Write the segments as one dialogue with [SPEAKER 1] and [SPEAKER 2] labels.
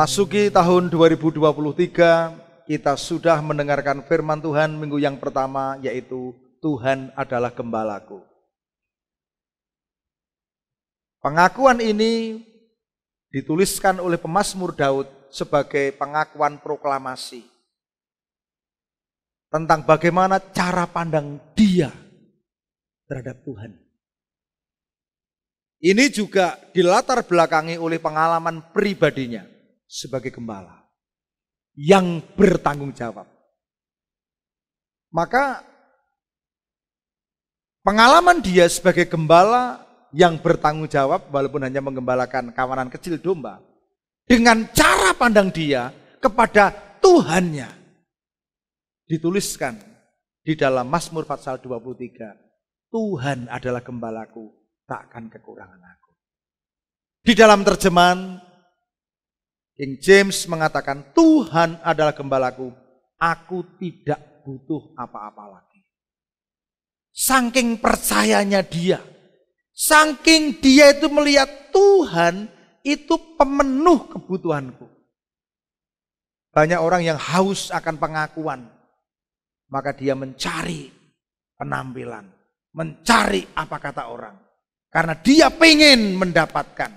[SPEAKER 1] Memasuki tahun 2023, kita sudah mendengarkan firman Tuhan minggu yang pertama, yaitu Tuhan adalah gembalaku. Pengakuan ini dituliskan oleh pemazmur Daud sebagai pengakuan proklamasi tentang bagaimana cara pandang dia terhadap Tuhan. Ini juga dilatar belakangi oleh pengalaman pribadinya sebagai gembala yang bertanggung jawab. Maka pengalaman dia sebagai gembala yang bertanggung jawab, walaupun hanya menggembalakan kawanan kecil domba, dengan cara pandang dia kepada Tuhannya, dituliskan di dalam Mazmur Pasal 23, Tuhan adalah gembalaku, takkan kekurangan aku. Di dalam terjemahan King James mengatakan, Tuhan adalah gembalaku, aku tidak butuh apa-apa lagi. Saking percayanya dia, saking dia itu melihat Tuhan itu pemenuh kebutuhanku. Banyak orang yang haus akan pengakuan, maka dia mencari penampilan, mencari apa kata orang. Karena dia pengen mendapatkan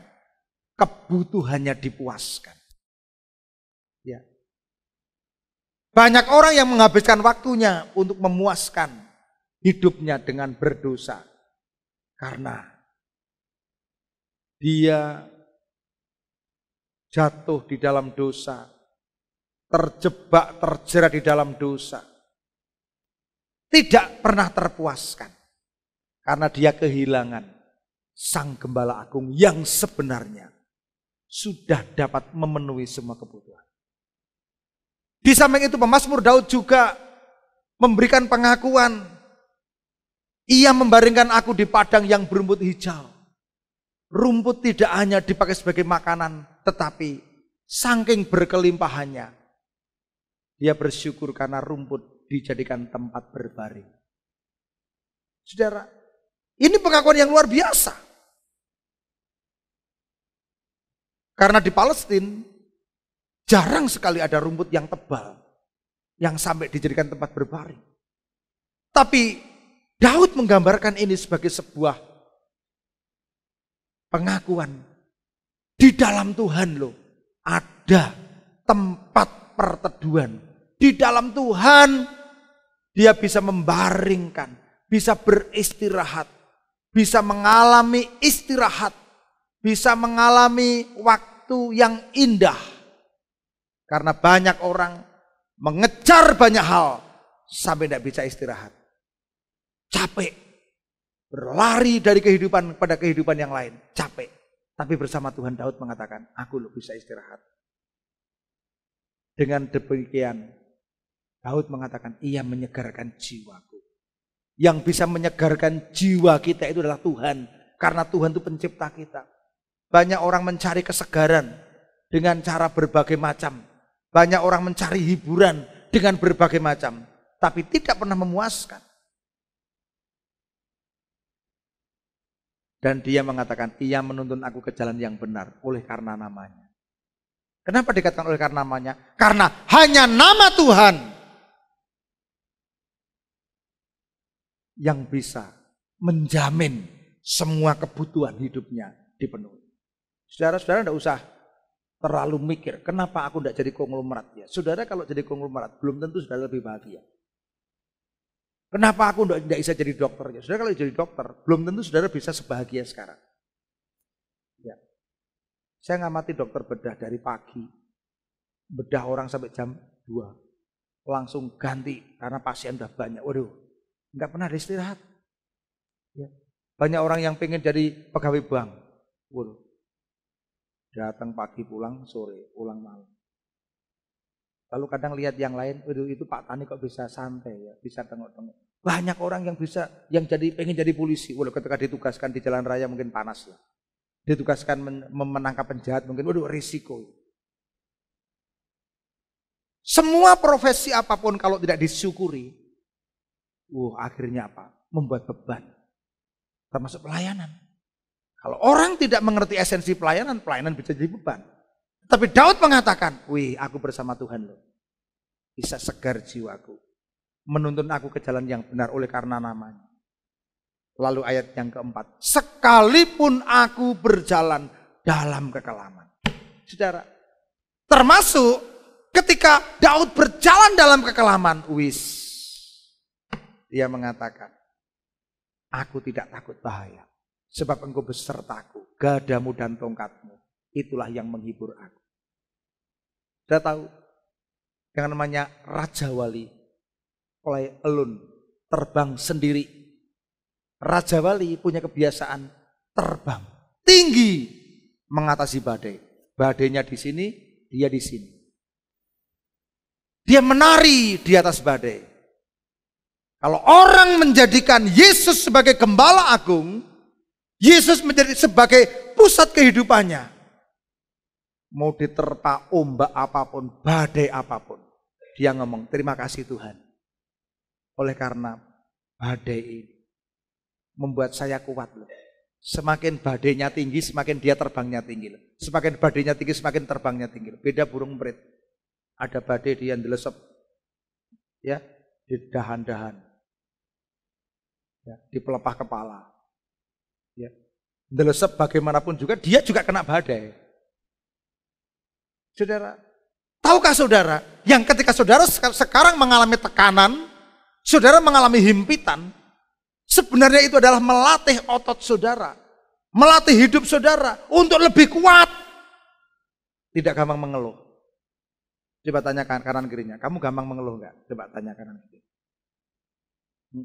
[SPEAKER 1] kebutuhannya dipuaskan. Ya. Banyak orang yang menghabiskan waktunya untuk memuaskan hidupnya dengan berdosa. Karena dia jatuh di dalam dosa, terjebak, terjerat di dalam dosa. Tidak pernah terpuaskan. Karena dia kehilangan Sang Gembala Agung yang sebenarnya sudah dapat memenuhi semua kebutuhan. Di samping itu pemazmur Daud juga memberikan pengakuan, ia membaringkan aku di padang yang berumput hijau. Rumput tidak hanya dipakai sebagai makanan, tetapi saking berkelimpahannya, dia bersyukur karena rumput dijadikan tempat berbaring. Saudara, ini pengakuan yang luar biasa. Karena di Palestina jarang sekali ada rumput yang tebal yang sampai dijadikan tempat berbaring. Tapi Daud menggambarkan ini sebagai sebuah pengakuan. Di dalam Tuhan loh ada tempat perteduhan. Di dalam Tuhan dia bisa membaringkan, bisa beristirahat, bisa mengalami istirahat, bisa mengalami waktu yang indah. Karena banyak orang mengejar banyak hal sampai tidak bisa istirahat. Capek. Berlari dari kehidupan pada kehidupan yang lain. Capek. Tapi bersama Tuhan, Daud mengatakan, aku bisa istirahat. Dengan demikian, Daud mengatakan, ia menyegarkan jiwaku. Yang bisa menyegarkan jiwa kita itu adalah Tuhan. Karena Tuhan itu pencipta kita. Banyak orang mencari kesegaran dengan cara berbagai macam. Banyak orang mencari hiburan dengan berbagai macam. Tapi tidak pernah memuaskan. Dan dia mengatakan, ia menuntun aku ke jalan yang benar oleh karena namanya. Kenapa dikatakan oleh karena namanya? Karena hanya nama Tuhan yang bisa menjamin semua kebutuhan hidupnya dipenuhi. Saudara-saudara tidak usah terlalu mikir, kenapa aku tidak jadi konglomerat ya? Saudara kalau jadi konglomerat, belum tentu saudara lebih bahagia. Kenapa aku tidak bisa jadi dokter ya? Saudara kalau jadi dokter, belum tentu saudara bisa sebahagia sekarang. Ya. Saya ngamati dokter bedah dari pagi, bedah orang sampai jam 2. Langsung ganti, karena pasien udah banyak. Waduh, nggak pernah ada istirahat. Ya. Banyak orang yang pengen jadi pegawai bank. Waduh. Datang pagi pulang sore, pulang malam. Lalu kadang lihat yang lain, waduh itu Pak Tani kok bisa santai ya, bisa tengok-tengok. Banyak orang yang bisa, yang pengen jadi polisi. Waduh ketika ditugaskan di jalan raya mungkin panas lah. Ditugaskan menangkap penjahat mungkin, waduh risiko. Semua profesi apapun kalau tidak disyukuri, akhirnya apa? Membuat beban. Termasuk pelayanan. Kalau orang tidak mengerti esensi pelayanan, pelayanan bisa jadi beban. Tapi Daud mengatakan, wih aku bersama Tuhan loh. Bisa segar jiwaku. Menuntun aku ke jalan yang benar oleh karena namanya. Lalu ayat yang keempat. Sekalipun aku berjalan dalam kekelaman. Saudara, termasuk ketika Daud berjalan dalam kekelaman. Dia mengatakan, aku tidak takut bahaya. Sebab engkau besertaku, gadamu dan tongkatmu. Itulah yang menghibur aku. Sudah tahu, yang namanya Raja Wali, oleh elun, terbang sendiri. Raja Wali punya kebiasaan terbang tinggi mengatasi badai. Badainya di sini, dia di sini. Dia menari di atas badai. Kalau orang menjadikan Yesus sebagai gembala agung, Yesus menjadi sebagai pusat kehidupannya. Mau diterpa ombak apapun, badai apapun. Dia ngomong, terima kasih Tuhan. Oleh karena badai ini membuat saya kuat loh. Semakin badainya tinggi, semakin dia terbangnya tinggi loh. Semakin badainya tinggi, semakin terbangnya tinggi loh. Beda burung merit. Ada badai dia ndelesep. Ya, di dahan-dahan. Ya, di pelepah kepala. Ya. Ndelesep bagaimanapun juga, dia juga kena badai. Saudara, tahukah saudara, yang ketika saudara sekarang mengalami tekanan, saudara mengalami himpitan, sebenarnya itu adalah melatih otot saudara, melatih hidup saudara untuk lebih kuat. Tidak gampang mengeluh. Coba tanyakan kanan kirinya, kamu gampang mengeluh enggak? Coba tanya kanan kiri.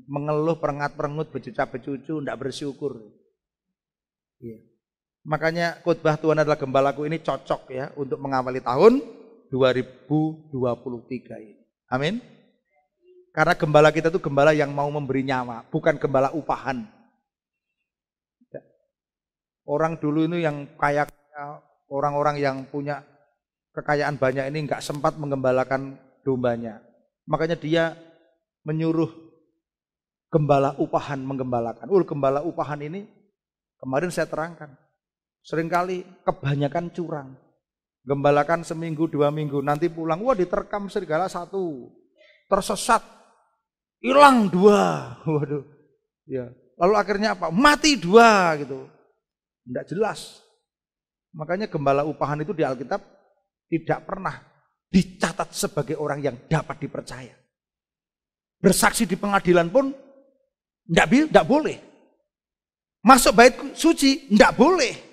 [SPEAKER 1] Mengeluh, perengat-perengut, becuca-becucu, enggak bersyukur. Iya. Makanya khotbah Tuhan adalah gembalaku ini cocok ya untuk mengawali tahun 2023 ini. Amin. Karena gembala kita itu gembala yang mau memberi nyawa, bukan gembala upahan. Orang dulu ini yang kaya, orang-orang yang punya kekayaan banyak ini nggak sempat menggembalakan dombanya. Makanya dia menyuruh gembala upahan menggembalakan. Gembala upahan ini kemarin saya terangkan. Seringkali kebanyakan curang. Gembalakan seminggu, 2 minggu, nanti pulang, wah diterkam serigala 1. Tersesat. Hilang 2. Waduh. Ya. Lalu akhirnya apa? Mati 2 gitu. Tidak jelas. Makanya gembala upahan itu di Alkitab tidak pernah dicatat sebagai orang yang dapat dipercaya. Bersaksi di pengadilan pun tidak boleh. Masuk bait suci tidak boleh.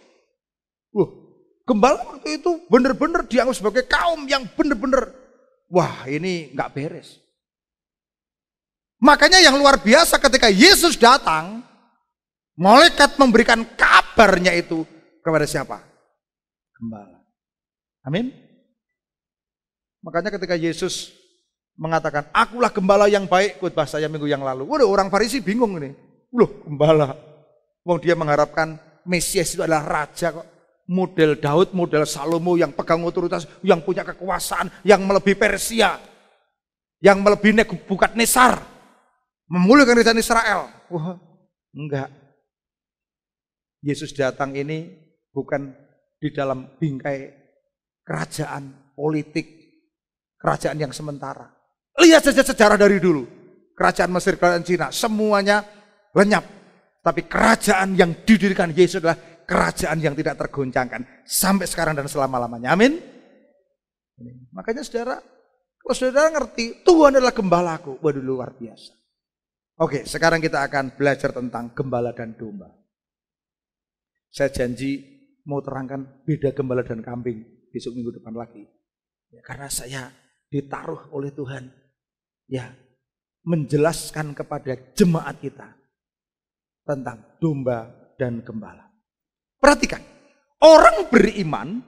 [SPEAKER 1] Gembala waktu itu benar-benar dianggap sebagai kaum yang benar-benar, wah ini nggak beres. Makanya yang luar biasa ketika Yesus datang, malaikat memberikan kabarnya itu kepada siapa? Gembala. Amin. Makanya ketika Yesus mengatakan, akulah gembala yang baik, khotbah saya minggu yang lalu. Waduh, orang Farisi bingung ini. Loh, gembala. Wong dia mengharapkan Mesias itu adalah raja kok. Model Daud, model Salomo yang pegang otoritas, yang punya kekuasaan, yang melebihi Persia, yang melebihi Nebukadnezar, memulihkan kerajaan Israel. Wah, enggak. Yesus datang ini bukan di dalam bingkai kerajaan politik, kerajaan yang sementara. Lihat saja sejarah dari dulu. Kerajaan Mesir, kerajaan Cina, semuanya lenyap. Tapi kerajaan yang didirikan Yesus adalah kerajaan yang tidak tergoncangkan sampai sekarang dan selama-lamanya. Amin. Makanya saudara, kalau saudara ngerti Tuhan adalah gembalaku, waduh luar biasa. Oke, sekarang kita akan belajar tentang gembala dan domba. Saya janji mau terangkan beda gembala dan kambing besok minggu depan lagi. Ya, karena saya ditaruh oleh Tuhan ya menjelaskan kepada jemaat kita tentang domba dan gembala. Perhatikan, orang beriman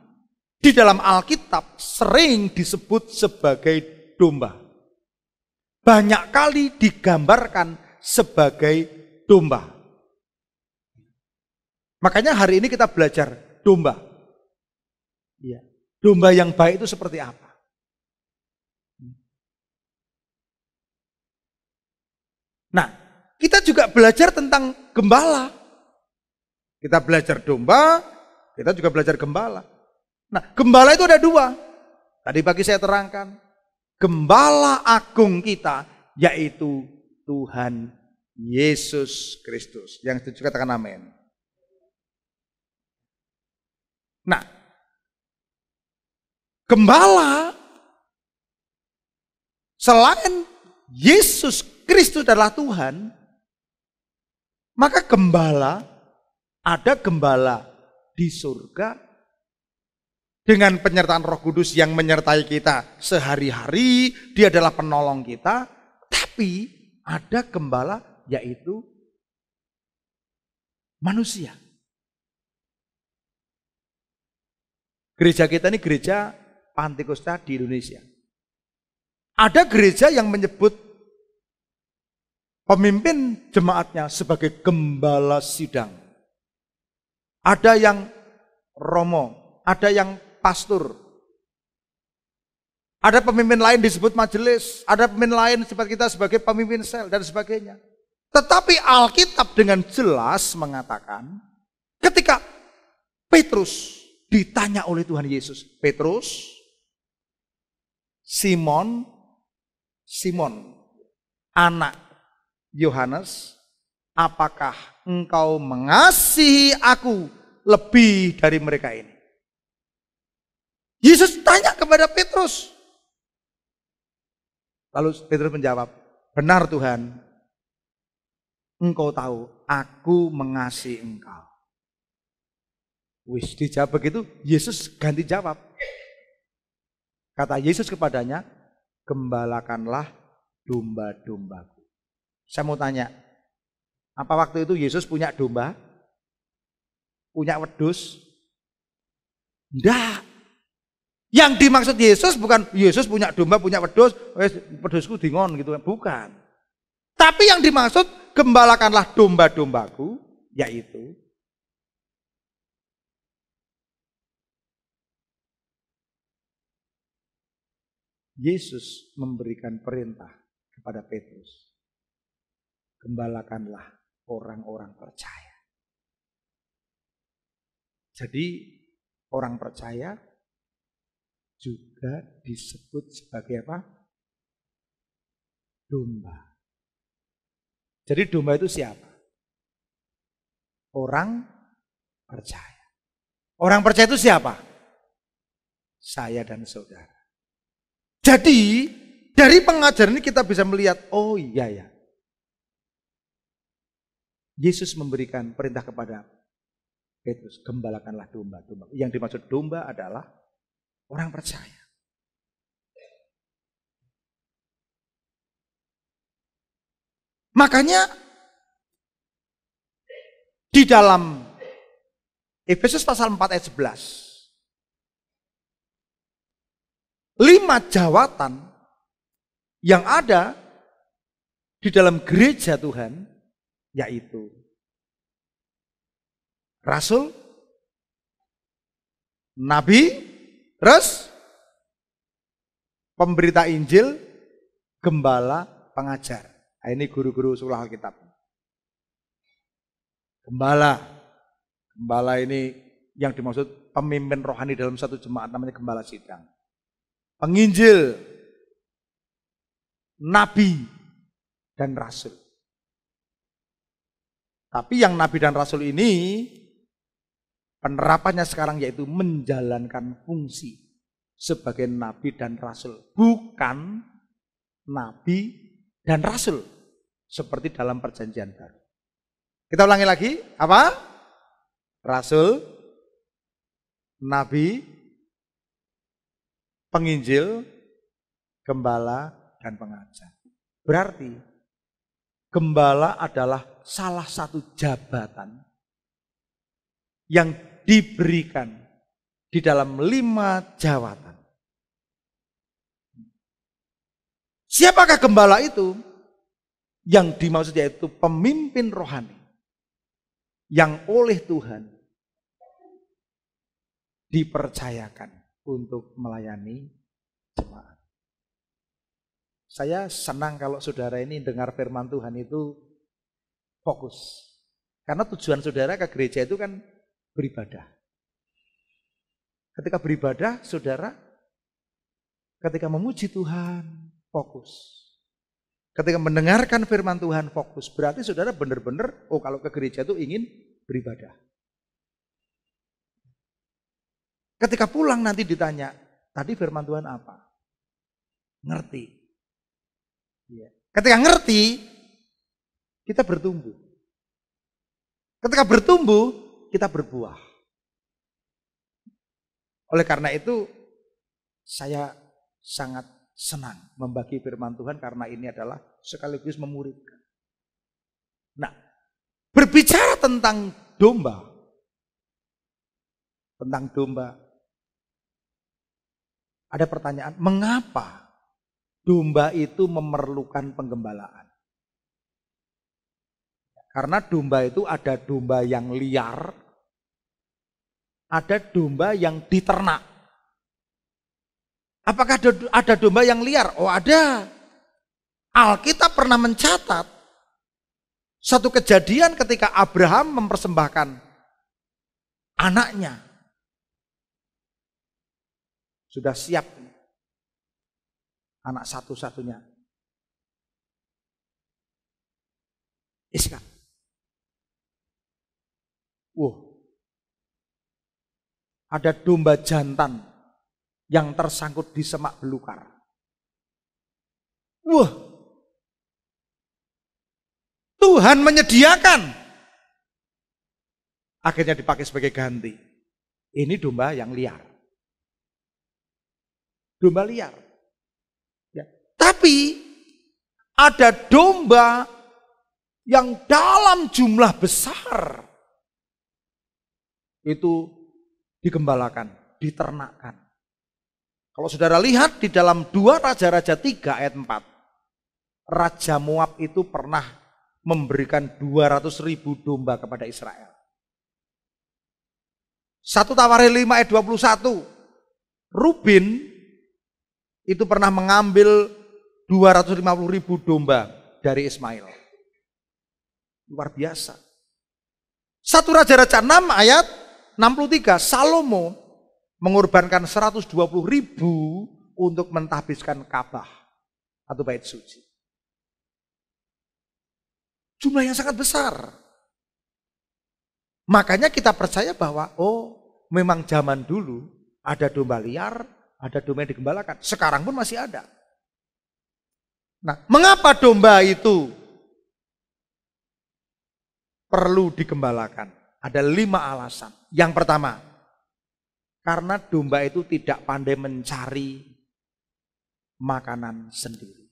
[SPEAKER 1] di dalam Alkitab sering disebut sebagai domba. Banyak kali digambarkan sebagai domba. Makanya hari ini kita belajar domba. Ya. Domba yang baik itu seperti apa? Nah, kita juga belajar tentang gembala. Kita belajar domba, kita juga belajar gembala. Nah, gembala itu ada dua. Tadi pagi saya terangkan. Gembala agung kita yaitu Tuhan Yesus Kristus. Yang setuju katakan amin. Nah, gembala selain Yesus Kristus adalah Tuhan, maka ada gembala di surga dengan penyertaan Roh Kudus yang menyertai kita sehari-hari. Dia adalah penolong kita. Tapi ada gembala yaitu manusia. Gereja kita ini gereja Pantekosta di Indonesia. Ada gereja yang menyebut pemimpin jemaatnya sebagai gembala sidang. Ada yang romo, ada yang pastor. Ada pemimpin lain disebut majelis, ada pemimpin lain disebut kita sebagai pemimpin sel dan sebagainya. Tetapi Alkitab dengan jelas mengatakan ketika Petrus ditanya oleh Tuhan Yesus, Petrus, Simon, anak Yohanes, apakah engkau mengasihi aku lebih dari mereka ini? Yesus tanya kepada Petrus. Lalu Petrus menjawab, benar Tuhan, engkau tahu aku mengasihi engkau. Wis dijawab begitu, Yesus ganti jawab. Kata Yesus kepadanya, gembalakanlah domba-dombaku. Saya mau tanya, apa waktu itu Yesus punya domba? Punya wedus? Enggak. Yang dimaksud Yesus bukan Yesus punya domba, punya wedus, wedusku dingon gitu, bukan. Tapi yang dimaksud gembalakanlah domba-dombaku, yaitu Yesus memberikan perintah kepada Petrus, gembalakanlah orang-orang percaya. Jadi orang percaya juga disebut sebagai apa? Domba. Jadi domba itu siapa? Orang percaya. Orang percaya itu siapa? Saya dan saudara. Jadi dari pengajaran ini kita bisa melihat, oh iya ya. Yesus memberikan perintah kepada Petrus, gembalakanlah domba-domba. Yang dimaksud domba adalah orang percaya. Makanya di dalam Efesus pasal 4 ayat 11, 5 jawatan yang ada di dalam gereja Tuhan, yaitu Rasul, Nabi, terus pemberita Injil, gembala, pengajar. Nah, ini guru-guru usul Alkitab. Gembala ini yang dimaksud pemimpin rohani dalam satu jemaat, namanya gembala sidang. Penginjil, nabi, dan rasul. Tapi yang nabi dan rasul ini penerapannya sekarang yaitu menjalankan fungsi sebagai nabi dan rasul, bukan nabi dan rasul seperti dalam perjanjian baru. Kita ulangi lagi, apa? Rasul, nabi, penginjil, gembala, dan pengajar. Berarti gembala adalah salah satu jabatan yang diberikan di dalam 5 jawatan. Siapakah gembala itu? Yang dimaksud yaitu pemimpin rohani yang oleh Tuhan dipercayakan untuk melayani jemaat. Saya senang kalau saudara ini dengar firman Tuhan itu fokus. Karena tujuan saudara ke gereja itu kan beribadah. Ketika beribadah, saudara, ketika memuji Tuhan, fokus. Ketika mendengarkan firman Tuhan, fokus. Berarti saudara benar-benar, kalau ke gereja itu ingin beribadah. Ketika pulang nanti ditanya, tadi firman Tuhan apa? Ngerti. Ketika ngerti, kita bertumbuh. Ketika bertumbuh, kita berbuah. Oleh karena itu, saya sangat senang membagi firman Tuhan karena ini adalah sekaligus memuridkan. Nah, berbicara tentang domba. Ada pertanyaan, mengapa domba itu memerlukan penggembalaan? Karena domba itu ada domba yang liar, ada domba yang diternak. Apakah ada domba yang liar? Oh ada. Alkitab pernah mencatat satu kejadian ketika Abraham mempersembahkan anaknya. Sudah siap anak satu-satunya. Iska. Ada domba jantan yang tersangkut di semak belukar. Tuhan menyediakan. Akhirnya dipakai sebagai ganti. Ini domba yang liar. Domba liar. Ya. Tapi ada domba yang dalam jumlah besar itu digembalakan, diternakkan. Kalau saudara lihat di dalam 2 Raja-Raja 3 ayat 4, Raja Moab itu pernah memberikan 200.000 domba kepada Israel. 1 Tawarin 5 ayat 21, Ruben itu pernah mengambil 250.000 domba dari Ismail. Luar biasa. 1 Raja-Raja 6 ayat 63, Salomo mengorbankan 120.000 untuk mentahbiskan Ka'bah atau bait suci. Jumlah yang sangat besar. Makanya kita percaya bahwa memang zaman dulu ada domba liar, ada domba yang digembalakan. Sekarang pun masih ada. Nah, mengapa domba itu perlu digembalakan? Ada 5 alasan. Yang pertama, karena domba itu tidak pandai mencari makanan sendiri.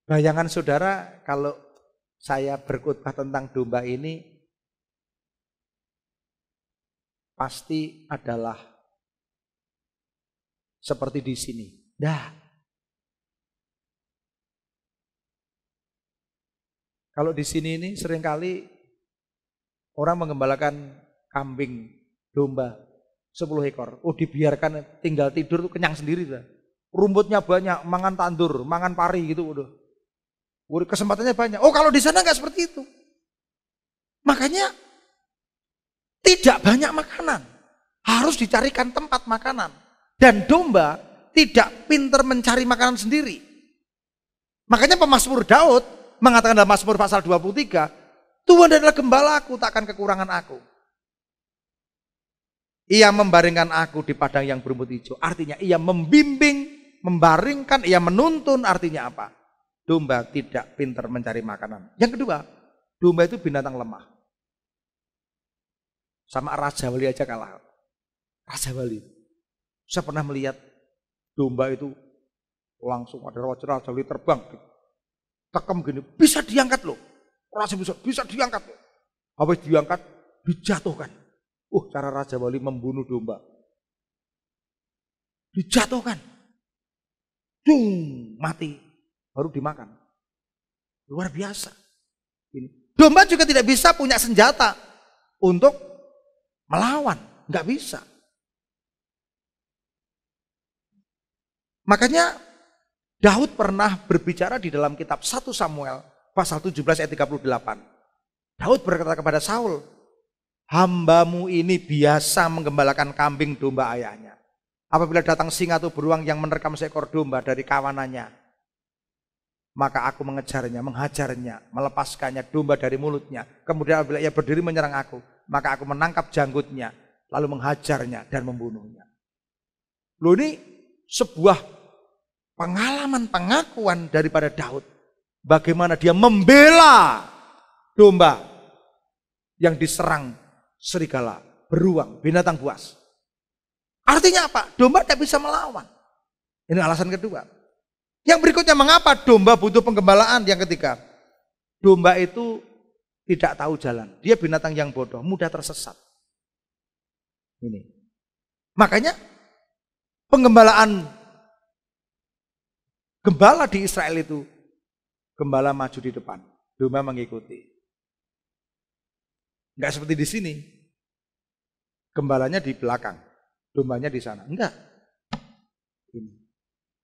[SPEAKER 1] Bayangan saudara kalau saya berkhotbah tentang domba ini pasti adalah seperti di sini. Kalau di sini ini seringkali orang menggembalakan kambing, domba 10 ekor. Dibiarkan tinggal tidur tuh kenyang sendiri dah. Rumputnya banyak, mangan tandur, mangan pari gitu udah. Kesempatannya banyak. Kalau di sana nggak seperti itu. Makanya tidak banyak makanan. Harus dicarikan tempat makanan. Dan domba tidak pintar mencari makanan sendiri. Makanya pemazmur Daud mengatakan dalam Mazmur pasal 23, Tuhan adalah gembalaku, takkan kekurangan aku. Ia membaringkan aku di padang yang berumput hijau. Artinya ia membimbing, membaringkan, ia menuntun. Artinya apa? Domba tidak pintar mencari makanan. Yang kedua, domba itu binatang lemah. Sama Raja Wali aja kalah. Raja Wali. Saya pernah melihat domba itu langsung ada Raja Wali terbang. Tekem gini, bisa diangkat loh. Raja bisa diangkat loh. Habis diangkat, dijatuhkan. Cara Raja Wali membunuh domba. Dijatuhkan. Mati. Baru dimakan. Luar biasa. Domba juga tidak bisa punya senjata untuk melawan. Nggak bisa. Makanya Daud pernah berbicara di dalam kitab 1 Samuel pasal 17 ayat 38. Daud berkata kepada Saul, hambamu ini biasa menggembalakan kambing domba ayahnya. Apabila datang singa atau beruang yang menerkam seekor domba dari kawanannya, maka aku mengejarnya, menghajarnya, melepaskannya domba dari mulutnya. Kemudian apabila ia berdiri menyerang aku, maka aku menangkap janggutnya, lalu menghajarnya dan membunuhnya. Loh, ini sebuah pengalaman pengakuan daripada Daud. Bagaimana dia membela domba yang diserang serigala, beruang, binatang buas. Artinya apa? Domba tidak bisa melawan. Ini alasan kedua. Yang berikutnya, mengapa domba butuh penggembalaan? Yang ketiga, domba itu tidak tahu jalan. Dia binatang yang bodoh, mudah tersesat. Ini. Makanya penggembalaan gembala di Israel itu, gembala maju di depan, domba mengikuti. Enggak seperti di sini. Gembalanya di belakang, dombanya di sana. Enggak. Ini.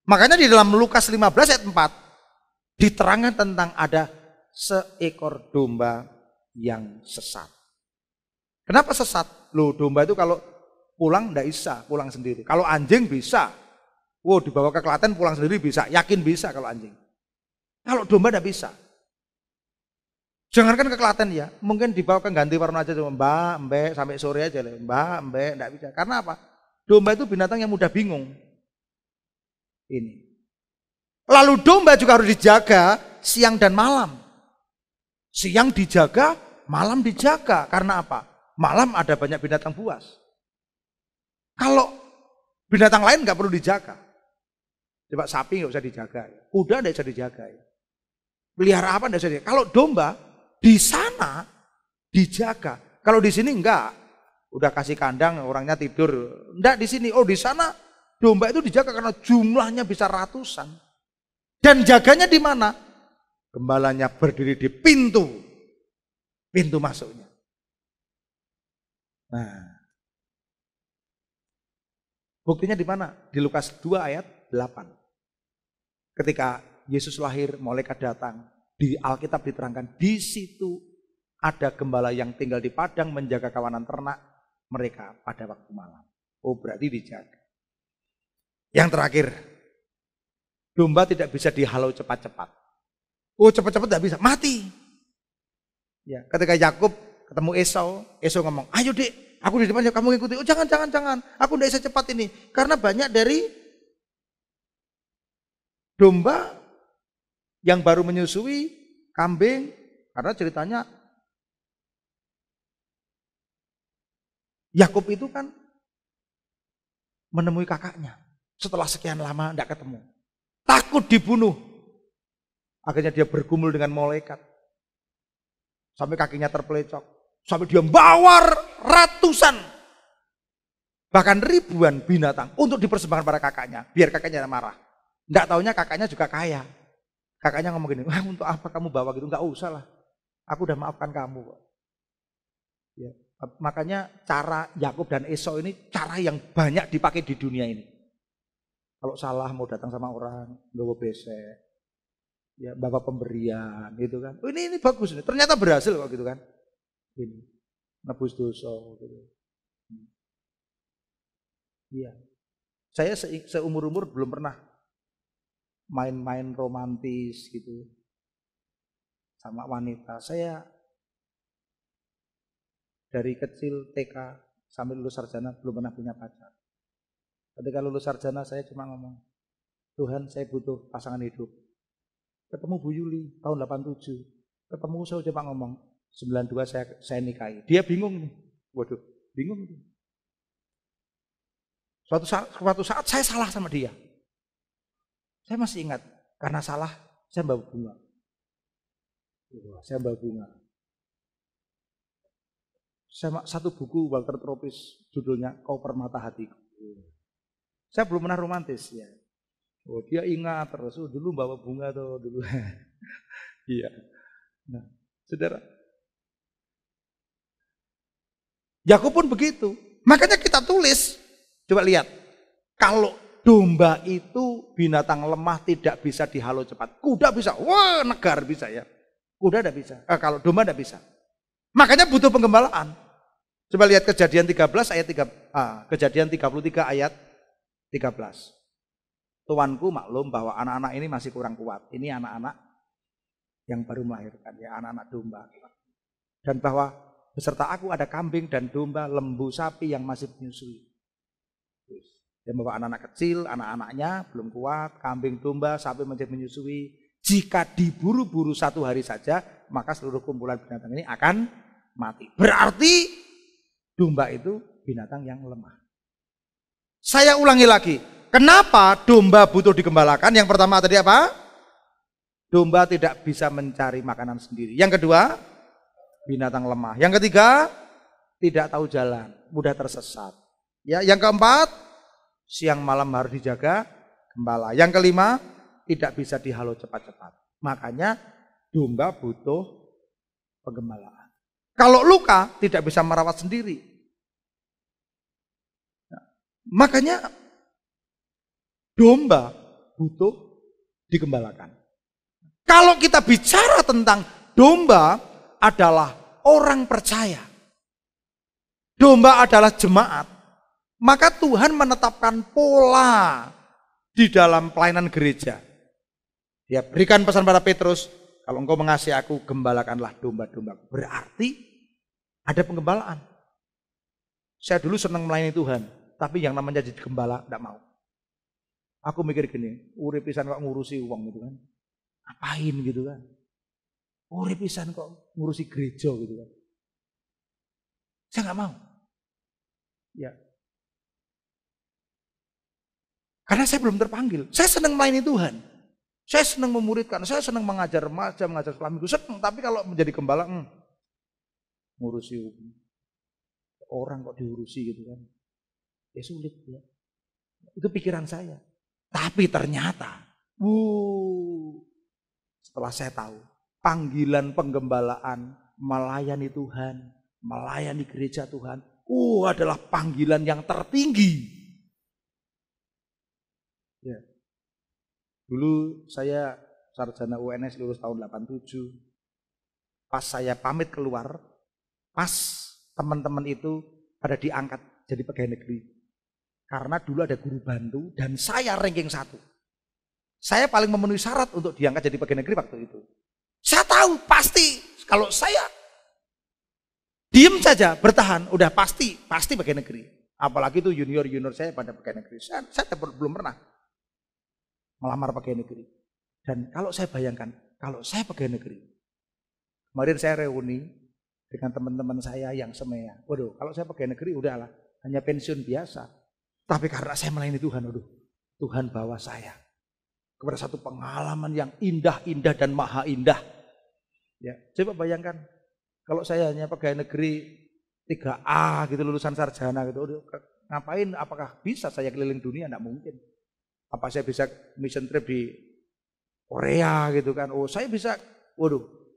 [SPEAKER 1] Makanya di dalam Lukas 15 ayat 4 diterangkan tentang ada seekor domba yang sesat. Kenapa sesat? Loh, domba itu kalau pulang enggak bisa, pulang sendiri. Kalau anjing bisa. Wow, dibawa ke Klaten pulang sendiri bisa, yakin bisa kalau anjing. Kalau domba enggak bisa. Jangankan ke Klaten ya, mungkin dibawa ke Ganti Warna aja cuma mbak, sampai sore aja lah, mbak, enggak bisa. Karena apa? Domba itu binatang yang mudah bingung. Ini. Lalu domba juga harus dijaga siang dan malam. Siang dijaga, malam dijaga. Karena apa? Malam ada banyak binatang buas. Kalau binatang lain nggak perlu dijaga. Coba sapi nggak usah dijaga, kuda nggak bisa dijaga. Pelihara apa nggak bisa dijaga. Kalau domba di sana dijaga. Kalau di sini enggak. Udah kasih kandang, orangnya tidur. Enggak di sini. Oh, di sana domba itu dijaga karena jumlahnya bisa ratusan. Dan jaganya di mana? Gembalanya berdiri di pintu masuknya. Nah, buktinya di mana? Di Lukas 2 ayat 8. Ketika Yesus lahir, malaikat datang. Di Alkitab diterangkan, di situ ada gembala yang tinggal di padang menjaga kawanan ternak mereka pada waktu malam. Oh, berarti dijaga. Yang terakhir, domba tidak bisa dihalau cepat-cepat. Oh, cepat-cepat tidak bisa, mati. Ya, ketika Yakub ketemu Esau ngomong, ayo dek, aku di depan kamu ikuti. Oh, jangan, aku tidak bisa cepat ini. Karena banyak dari domba yang baru menyusui, kambing, karena ceritanya Yakub itu kan menemui kakaknya. Setelah sekian lama tidak ketemu. Takut dibunuh. Akhirnya dia bergumul dengan malaikat. Sampai kakinya terpelecok. Sampai dia bawa ratusan, bahkan ribuan binatang untuk dipersembahkan pada kakaknya. Biar kakaknya marah. Tidak taunya kakaknya juga kaya. Kakaknya ngomong gini, wah untuk apa kamu bawa gitu? Enggak usah lah. Aku udah maafkan kamu kok. Ya. Makanya cara Yakub dan Esau ini cara yang banyak dipakai di dunia ini. Kalau salah mau datang sama orang, bawa besek, ya bawa pemberian, gitu kan. Oh, ini bagus nih. Ternyata berhasil kok gitu kan. Ini nebus dosa, gitu. Iya. Saya seumur-umur belum pernah main-main romantis gitu sama wanita. Saya dari kecil TK sampai lulus sarjana belum pernah punya pacar. Ketika lulus sarjana saya cuma ngomong, Tuhan saya butuh pasangan hidup. Ketemu Bu Yuli tahun 87. Ketemu saya cuma ngomong, 92 saya nikahi. Dia bingung nih. Waduh, bingung nih. Suatu saat saya salah sama dia. Saya masih ingat, karena salah saya bawa bunga. Saya bawa bunga. Satu buku Walter Tropis judulnya Kau Permata Hatiku. Saya belum pernah romantis ya. Oh, dia ingat terus, oh, dulu bawa bunga tuh dulu. Iya. Nah, saudara, Yakub pun begitu. Makanya kita tulis, coba lihat, kalau domba itu binatang lemah tidak bisa dihalau cepat. Kuda bisa, wah negar bisa ya. Kuda tidak bisa, kalau domba tidak bisa. Makanya butuh penggembalaan. Coba lihat Kejadian 13 ayat 3, Kejadian 33 ayat 13. Tuanku maklum bahwa anak-anak ini masih kurang kuat. Ini anak-anak yang baru melahirkan, ya, anak-anak domba. Dan bahwa beserta aku ada kambing dan domba, lembu, sapi yang masih menyusui. Dia membawa anak-anak kecil, anak-anaknya belum kuat, kambing, domba, sapi masih menyusui. Jika diburu-buru 1 hari saja, maka seluruh kumpulan binatang ini akan mati. Berarti domba itu binatang yang lemah. Saya ulangi lagi. Kenapa domba butuh digembalakan? Yang pertama tadi apa? Domba tidak bisa mencari makanan sendiri. Yang kedua, binatang lemah. Yang ketiga, tidak tahu jalan, mudah tersesat. Ya, yang keempat, siang malam harus dijaga gembala. Yang kelima, tidak bisa dihalau cepat-cepat. Makanya domba butuh penggembalaan. Kalau luka tidak bisa merawat sendiri. Nah, makanya domba butuh digembalakan. Kalau kita bicara tentang domba adalah orang percaya, domba adalah jemaat, maka Tuhan menetapkan pola di dalam pelayanan gereja. Dia berikan pesan pada Petrus, kalau engkau mengasihi aku, gembalakanlah domba-domba. Berarti ada penggembalaan. Saya dulu senang melayani Tuhan, tapi yang namanya jadi gembala tidak mau. Aku mikir gini, urip pisan kok ngurusi uang gitu kan. Ngapain gitu kan. Urip pisan kok ngurusi gereja gitu kan. Saya nggak mau. Ya. Karena saya belum terpanggil. Saya senang melayani Tuhan. Saya senang memuridkan, saya senang mengajar remaja, mengajar sekolah minggu, senang. Tapi kalau menjadi gembala, ngurusi orang kok diurusi gitu kan. Ya sulit ya. Itu pikiran saya. Tapi ternyata, setelah saya tahu, panggilan penggembalaan, melayani Tuhan, melayani gereja Tuhan, adalah panggilan yang tertinggi. Ya. Dulu saya sarjana UNS lulus tahun 87. Pas saya pamit keluar, pas teman-teman itu pada diangkat jadi pegawai negeri. Karena dulu ada guru bantu dan saya ranking 1. Saya paling memenuhi syarat untuk diangkat jadi pegawai negeri waktu itu. Saya tahu pasti kalau saya diem saja bertahan, udah pasti pegawai negeri. Apalagi itu junior saya pada pegawai negeri. Saya belum pernah melamar pegawai negeri. Dan kalau saya bayangkan, kalau saya pegawai negeri, kemarin saya reuni dengan teman-teman saya yang semea. Waduh, kalau saya pegawai negeri udahlah, hanya pensiun biasa. Tapi karena saya melayani Tuhan, Tuhan bawa saya kepada satu pengalaman yang indah-indah dan maha indah. Ya, coba bayangkan, kalau saya hanya pegawai negeri 3A gitu, lulusan sarjana gitu, ngapain? Apakah bisa saya keliling dunia? Nggak mungkin. Apa saya bisa mission trip di Korea gitu kan? Saya bisa,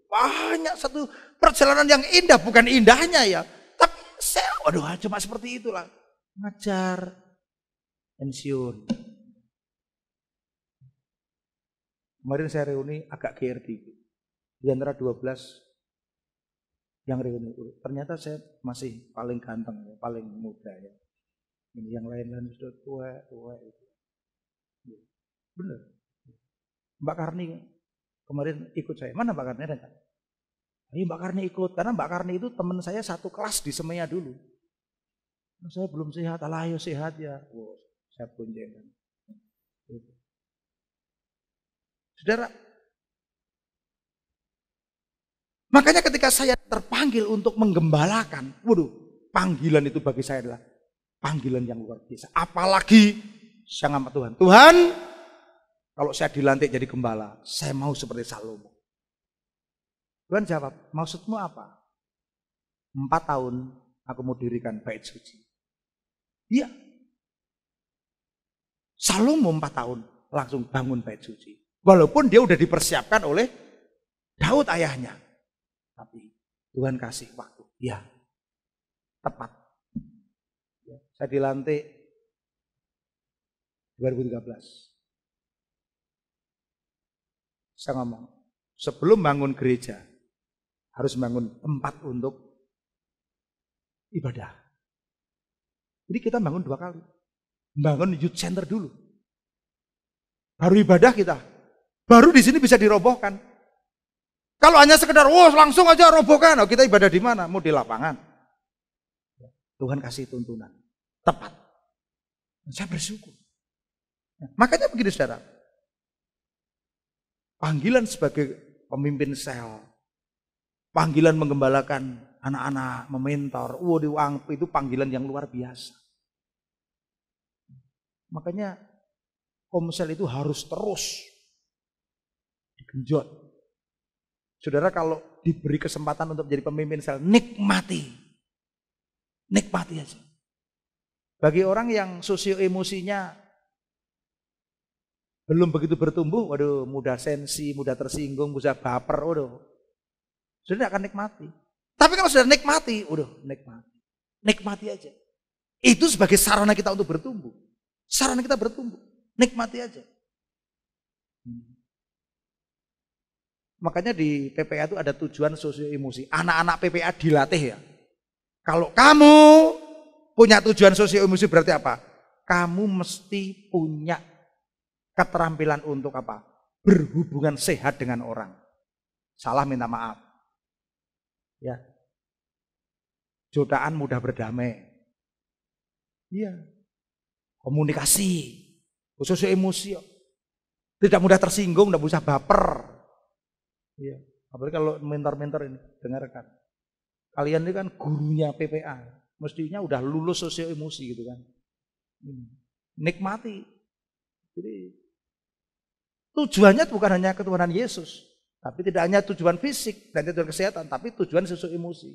[SPEAKER 1] banyak satu perjalanan yang indah, bukan indahnya ya. Tapi saya, cuma seperti itulah. Ngajar, pensiun. Kemarin saya reuni agak GR dikit. Di antara 12 yang reuni, ternyata saya masih paling ganteng, ya, paling muda ya. Ini yang lain-lain sudah tua itu. Bener. Mbak Karni kemarin ikut saya. Mana Mbak Karni ada nggak? Ayo Mbak Karni ikut, karena Mbak Karni itu teman saya satu kelas di Semea dulu. Saya belum sehat, ayo sehat ya. Saya boncengan. Saudara, makanya ketika saya terpanggil untuk menggembalakan, panggilan itu bagi saya adalah panggilan yang luar biasa. Apalagi saya ngama Tuhan. Tuhan, kalau saya dilantik jadi gembala, saya mau seperti Salomo. Tuhan jawab, maksudmu apa? 4 tahun aku mau dirikan bait suci. Iya. Salomo 4 tahun langsung bangun bait suci. Walaupun dia udah dipersiapkan oleh Daud ayahnya. Tapi Tuhan kasih waktu. Ya, tepat. Ya, saya dilantik 2013. Saya ngomong, sebelum bangun gereja, harus bangun tempat untuk ibadah. Jadi kita bangun 2 kali. Bangun youth center dulu. Baru ibadah kita. Baru di sini bisa dirobohkan. Kalau hanya sekedar, langsung aja robohkan. Kita ibadah di mana? Mau di lapangan. Tuhan kasih tuntunan. Tepat. Saya bersyukur. Makanya begini saudara. Panggilan sebagai pemimpin sel, panggilan menggembalakan anak-anak, mementor, itu panggilan yang luar biasa. Makanya komsel itu harus terus digenjot. Saudara kalau diberi kesempatan untuk menjadi pemimpin sel, nikmati aja. Bagi orang yang sosio emosinya belum begitu bertumbuh, mudah sensi, mudah tersinggung, mudah baper, sudah akan nikmati. Tapi kalau sudah nikmati, nikmati aja. Itu sebagai sarana kita untuk bertumbuh. Nikmati aja. Makanya di PPA itu ada tujuan sosio emosi. Anak-anak PPA dilatih ya. Kalau kamu punya tujuan sosio emosi berarti apa? Kamu mesti punya keterampilan untuk apa? Berhubungan sehat dengan orang. Salah minta maaf. Ya. Jutaan mudah berdamai. Iya. Komunikasi. Khususnya emosi. Tidak mudah tersinggung, tidak usah baper. Iya. Apalagi kalau mentor-mentor ini, dengarkan. Kalian ini kan gurunya PPA. Mestinya udah lulus sosio emosi gitu kan. Nikmati. Jadi tujuannya bukan hanya ketuhanan Yesus, tapi tidak hanya tujuan fisik dan tujuan kesehatan, tapi tujuan sosio emosi.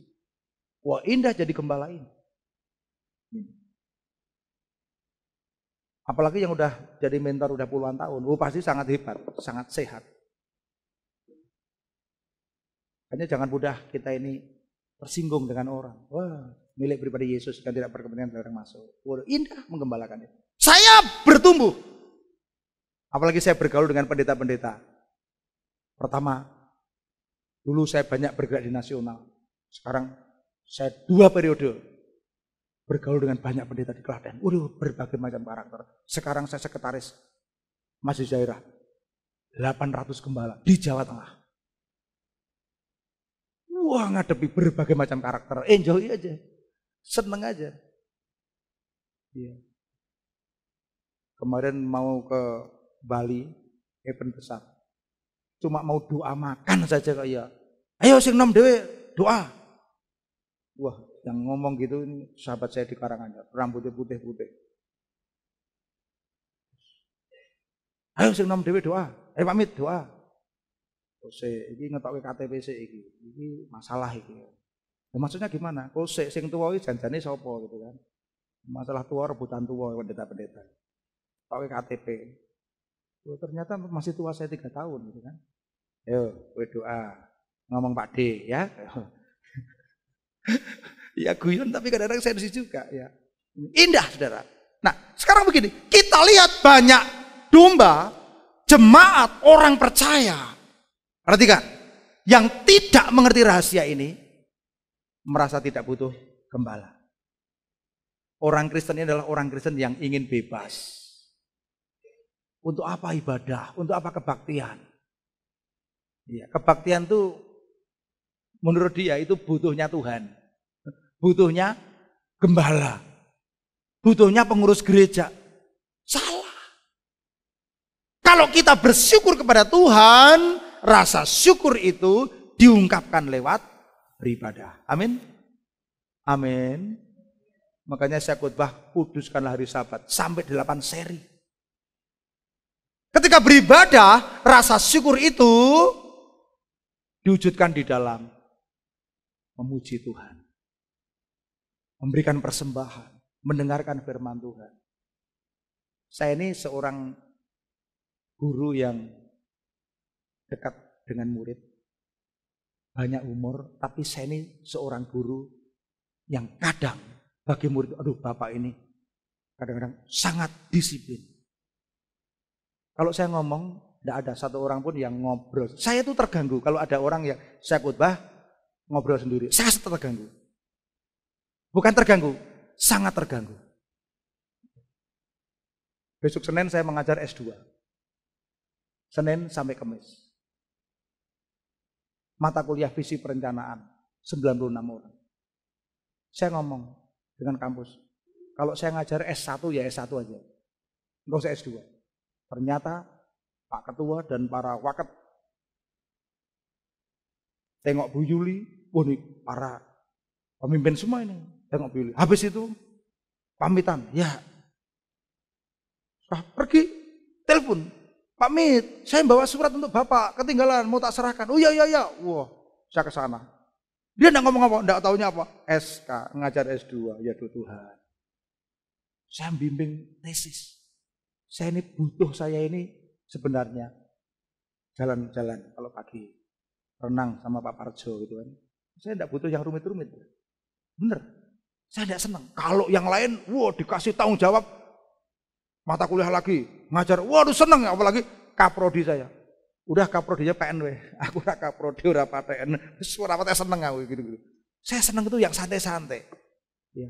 [SPEAKER 1] Wah, indah jadi gembala ini. Apalagi yang udah jadi mentor udah puluhan tahun, pasti sangat hebat, sangat sehat. Hanya jangan mudah kita ini tersinggung dengan orang. Wah, milik pribadi Yesus dan tidak berkepentingan dari orang masuk. Wah, indah menggembalakan itu. Saya bertumbuh. Apalagi saya bergaul dengan pendeta-pendeta. Pertama, dulu saya banyak bergerak di nasional. Sekarang saya 2 periode bergaul dengan banyak pendeta di Klaten. Berbagai macam karakter. Sekarang saya sekretaris Masjid Daerah. 800 gembala di Jawa Tengah. Wah, ngadepi berbagai macam karakter. Enjoy aja. Seneng aja. Iya. Kemarin mau ke Bali, event besar. Cuma mau doa makan saja kayak. Ayo sing nom dewe doa. Wah, yang ngomong gitu ini sahabat saya di Karanganyar, rambutnya putih-putih. Ayo sing nom dewe doa. Ayo pamit doa. Iki ngetokke KTP sik iki. Iki masalah iki. Maksudnya gimana? Sing tuwa iki janjane sapa gitu kan. Masalah tua rebutan tua pendeta-pendeta. Tokke KTP. Ternyata masih tua saya 3 tahun gitu kan. Ayo, kowe doa. Ngomong Pak D ya. Ya guyon tapi kadang-kadang sensi juga ya. Indah saudara. Nah sekarang begini, kita lihat banyak domba, jemaat, orang percaya. Perhatikan, yang tidak mengerti rahasia ini merasa tidak butuh gembala. Orang Kristen ini adalah orang Kristen yang ingin bebas. Untuk apa ibadah? Untuk apa kebaktian? Ya, kebaktian itu menurut dia itu butuhnya Tuhan. Butuhnya gembala. Butuhnya pengurus gereja. Salah. Kalau kita bersyukur kepada Tuhan, rasa syukur itu diungkapkan lewat beribadah. Amin. Amin. Makanya saya khotbah kuduskanlah hari Sabat sampai 8 seri. Ketika beribadah, rasa syukur itu diwujudkan di dalam memuji Tuhan. Memberikan persembahan, mendengarkan firman Tuhan. Saya ini seorang guru yang dekat dengan murid. Banyak umur, tapi saya ini seorang guru yang kadang bagi murid, aduh Bapak ini kadang-kadang sangat disiplin. Kalau saya ngomong, tidak ada satu orang pun yang ngobrol. Saya tuh terganggu kalau ada orang yang saya khotbah, ngobrol sendiri. Saya terganggu. Bukan terganggu, sangat terganggu. Besok Senin saya mengajar S2. Senin sampai Kamis. Mata kuliah visi perencanaan 96 orang. Saya ngomong dengan kampus, kalau saya ngajar S1 ya S1 aja. Enggak usah S2. Ternyata Pak Ketua dan para waket tengok Bu Yuli, wah nih para pemimpin semua ini. Tengok Bu Yuli. Habis itu pamitan, ya. Pergi, telepon. Pak Mit, saya bawa surat untuk Bapak, ketinggalan, mau tak serahkan. Oh iya. Wah, saya ke sana. Dia enggak ngomong apa, enggak taunya apa. SK, ngajar S2, ya Tuhan. Saya bimbing tesis. Saya ini sebenarnya jalan-jalan kalau pagi. Renang sama Pak Parjo gitu kan. Saya enggak butuh yang rumit-rumit. Bener. Saya enggak senang. Kalau yang lain, wah dikasih tanggung jawab. Mata kuliah lagi, ngajar, waduh seneng ya, apalagi kaprodi saya. Udah kaprodinya PNW, aku udah kaprodi, udah PTN, suara apa seneng aku gitu. Saya seneng itu yang santai-santai. Ya.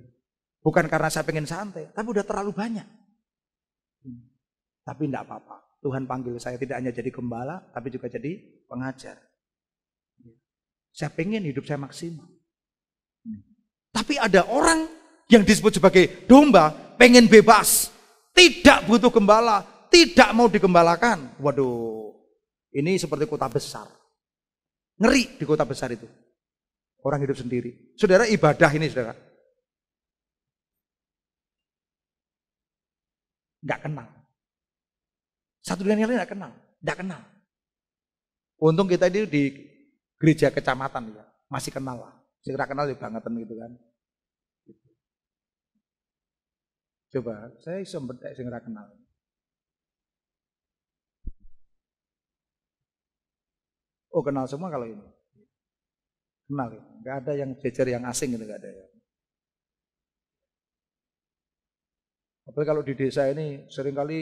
[SPEAKER 1] Bukan karena saya pengen santai, tapi udah terlalu banyak. Tapi enggak apa-apa, Tuhan panggil saya tidak hanya jadi gembala, tapi juga jadi pengajar. Saya pengen hidup saya maksimal. Tapi ada orang yang disebut sebagai domba, pengen bebas. Tidak butuh gembala, tidak mau digembalakan. Waduh, ini seperti kota besar. Ngeri di kota besar itu. Orang hidup sendiri. Saudara, ibadah ini saudara. Nggak kenal. Satu dengan yang lain nggak kenal. Nggak kenal. Untung kita ini di gereja kecamatan ya, masih kenal lah. Segera kenal ya bangetan gitu kan. Coba, saya sempat segera kenal. Oh kenal semua kalau ini. Kenal ya, nggak ada yang jejer yang asing gitu, nggak ada ya. Apalagi kalau di desa ini seringkali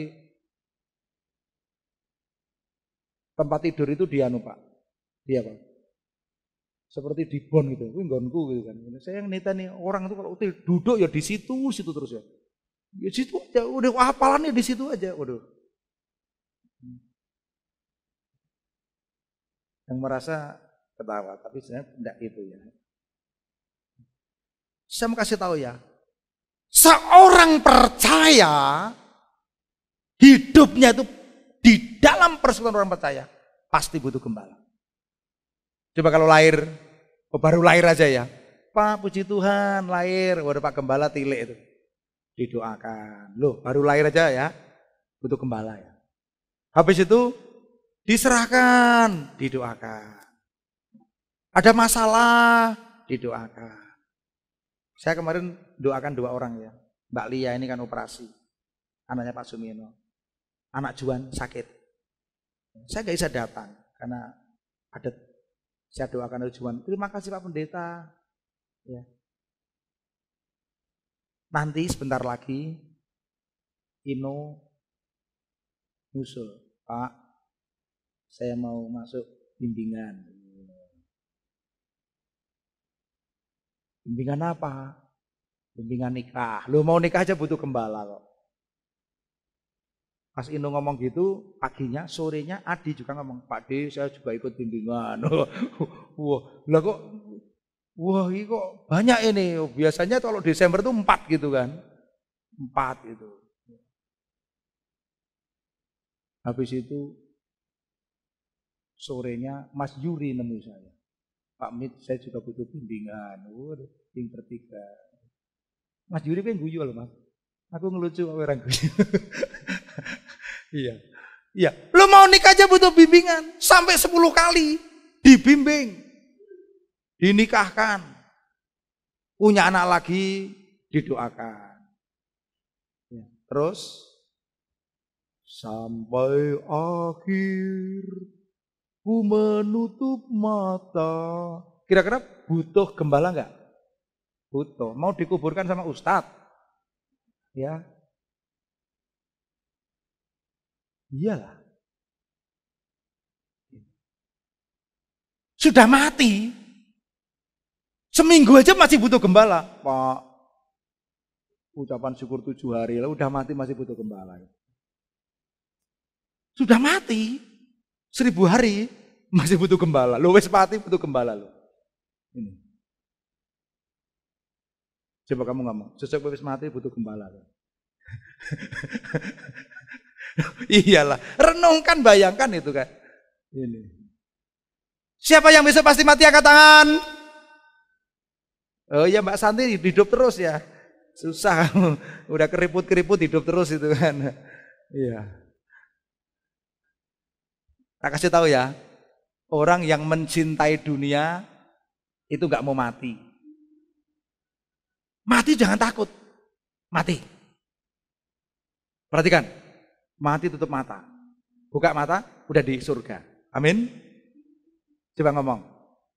[SPEAKER 1] tempat tidur itu di anu Pak. Iya Pak. Seperti di bon gitu, nggonku gitu kan. Saya yang nita nih orang itu kalau duduk ya di situ terus ya. Ya situ aja, udah hafalannya di situ aja, waduh. Yang merasa ketawa, tapi sebenarnya tidak itu ya. Saya mau kasih tahu ya, seorang percaya hidupnya itu di dalam persekutuan orang percaya pasti butuh gembala. Coba kalau lahir, baru lahir aja ya, Pak puji Tuhan lahir, waduh Pak Gembala tilik itu. Didoakan. Loh, baru lahir aja ya, butuh gembala ya. Habis itu diserahkan, didoakan. Ada masalah, didoakan. Saya kemarin doakan 2 orang ya. Mbak Lia ini kan operasi. Anaknya Pak Sumino. Anak Juan sakit. Saya nggak bisa datang karena ada saya doakan Juan. Terima kasih Pak Pendeta. Ya. Nanti sebentar lagi Ino nyusul, Pak, saya mau masuk bimbingan. Bimbingan apa? Bimbingan nikah. Lo mau nikah aja butuh gembala kok. Pas Ino ngomong gitu, paginya, sorenya Adi juga ngomong, Pak D, saya juga ikut bimbingan. Wah, lah kok, wah ini kok banyak ini. Biasanya kalau Desember tuh 4 gitu kan. 4 gitu. Habis itu sorenya Mas Yuri nemu saya. Pak Mit, saya juga butuh bimbingan. Waduh, pinter 3. Mas Yuri kan guyu loh Mas. Aku ngelucu orang guyu. Iya. Iya. Lo mau nikah aja butuh bimbingan. Sampai 10 kali dibimbing. Dinikahkan. Punya anak lagi didoakan. Ya. Terus sampai akhir ku menutup mata. Kira-kira butuh gembala enggak? Butuh. Mau dikuburkan sama ustadz? Ya. Iyalah. Sudah mati. Seminggu aja masih butuh gembala. Pak, ucapan syukur 7 hari, lah udah mati masih butuh gembala. Sudah mati 1000 hari masih butuh gembala. Lo wes mati butuh gembala lo. Ini. Coba kamu ngomong, sesuk wes mati butuh gembala lo. Iyalah, renungkan, bayangkan itu kan. Ini. Siapa yang besok pasti mati angkat tangan? Oh iya Mbak Santi hidup terus ya. Susah, udah keriput-keriput hidup terus itu kan. Iya. Tak kasih tahu ya, orang yang mencintai dunia itu nggak mau mati. Mati jangan takut, mati. Perhatikan, mati tutup mata, buka mata, udah di surga. Amin. Coba ngomong,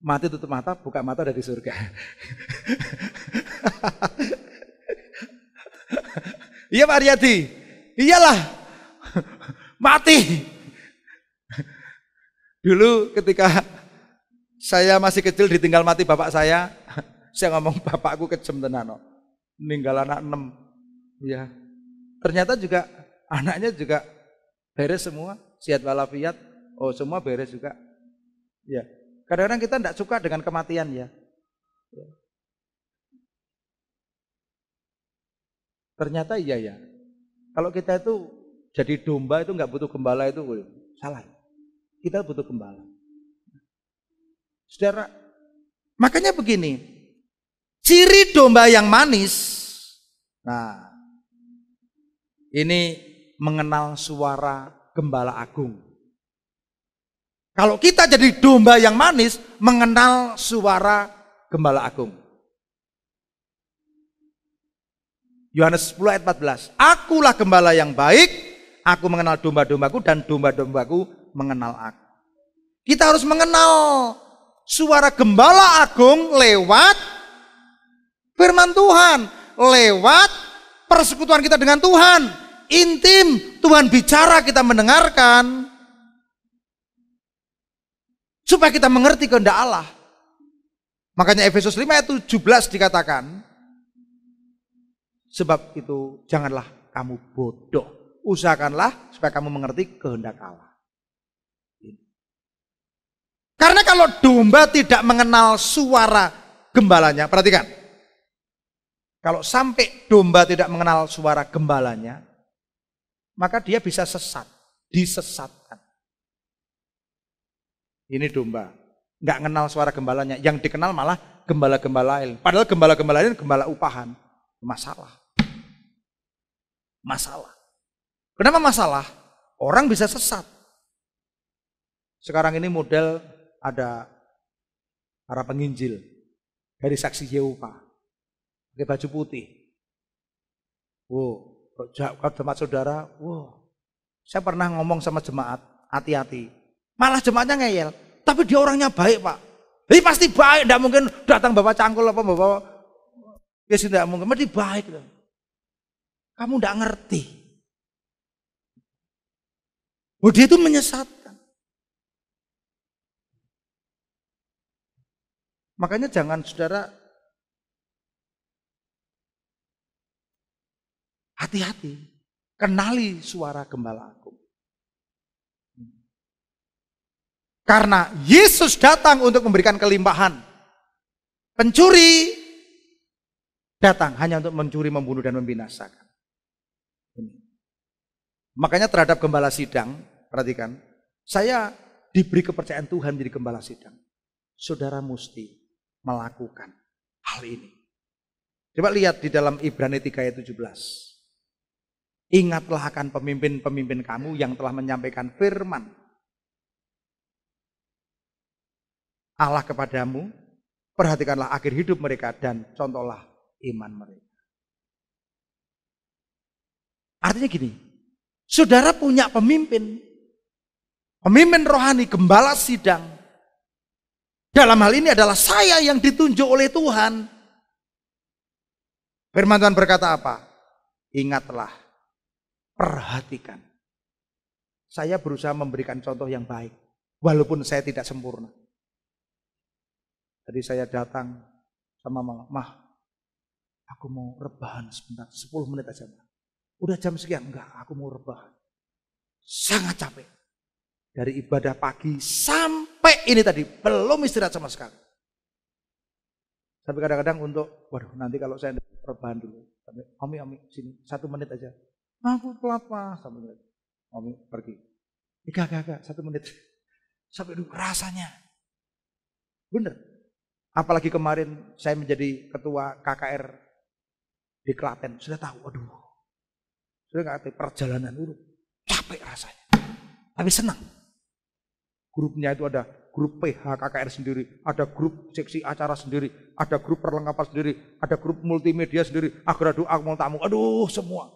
[SPEAKER 1] mati tutup mata, buka mata, udah di surga. Iya Pak Aryadi, iyalah, mati. Dulu ketika saya masih kecil ditinggal mati bapak saya ngomong bapakku kejem tenan, meninggal anak 6. Ya, ternyata juga anaknya juga beres semua, sehat walafiat, oh semua beres juga. Ya, kadang-kadang kita tidak suka dengan kematian ya. Ternyata iya ya. Kalau kita itu jadi domba itu nggak butuh gembala itu salah. Kita butuh gembala. Saudara, makanya begini, ciri domba yang manis, nah ini mengenal suara gembala agung. Kalau kita jadi domba yang manis, mengenal suara gembala agung. Yohanes 10 ayat 14. Akulah gembala yang baik, aku mengenal domba-dombaku dan domba-dombaku mengenal aku. Kita harus mengenal suara gembala agung lewat firman Tuhan, lewat persekutuan kita dengan Tuhan. Intim, Tuhan bicara, kita mendengarkan. Supaya kita mengerti kehendak Allah. Makanya Efesus 5 ayat 17 dikatakan, sebab itu janganlah kamu bodoh. Usahakanlah supaya kamu mengerti kehendak Allah. Karena kalau domba tidak mengenal suara gembalanya, perhatikan. Kalau sampai domba tidak mengenal suara gembalanya, maka dia bisa sesat, disesatkan. Ini domba, nggak kenal suara gembalanya, yang dikenal malah gembala-gembala lain. Padahal gembala-gembala lain gembala upahan. Masalah. Kenapa masalah? Orang bisa sesat. Sekarang ini model ada para penginjil dari saksi Yehova pakai baju putih. Wow, jemaat saudara, wow. Saya pernah ngomong sama jemaat, hati-hati. Malah jemaatnya ngeyel, tapi dia orangnya baik Pak. Ini pasti baik, tidak mungkin datang bawa cangkul apa bawa. Ya tidak mungkin, mesti baik. Kamu tidak ngerti. Oh dia itu menyesatkan. Makanya jangan saudara hati-hati, kenali suara gembala agung. Karena Yesus datang untuk memberikan kelimpahan. Pencuri datang hanya untuk mencuri, membunuh, dan membinasakan. Makanya terhadap gembala sidang, perhatikan, saya diberi kepercayaan Tuhan jadi gembala sidang. Saudara mesti melakukan hal ini. Coba lihat di dalam Ibrani 3 ayat 17. Ingatlah akan pemimpin-pemimpin kamu yang telah menyampaikan firman Allah kepadamu. Perhatikanlah akhir hidup mereka dan contohlah iman mereka. Artinya gini, saudara punya pemimpin rohani, gembala sidang. Dalam hal ini adalah saya yang ditunjuk oleh Tuhan. Firman Tuhan berkata apa? Ingatlah, perhatikan. Saya berusaha memberikan contoh yang baik, walaupun saya tidak sempurna. Tadi saya datang, sama mama, "Mah, aku mau rebahan sebentar, 10 menit aja, Mah." Udah jam sekian, "Enggak, aku mau rebahan." Sangat capek. Dari ibadah pagi sampai ini tadi, belum istirahat sama sekali. Tapi kadang-kadang untuk, waduh nanti kalau saya rebahan dulu. Ami, sini, 1 menit aja. Aku telat, Mas, 1 menit. Ami pergi. Enggak, 1 menit. Sampai dulu rasanya. Bener. Apalagi kemarin saya menjadi ketua KKR di Klaten. Sudah tahu, aduh. Sudah nggak ngerti perjalanan dulu. Capek rasanya. Tapi senang. Grupnya itu ada grup PH KKR sendiri, ada grup seksi acara sendiri, ada grup perlengkapan sendiri, ada grup multimedia sendiri, agrado akmal tamu, aduh semua.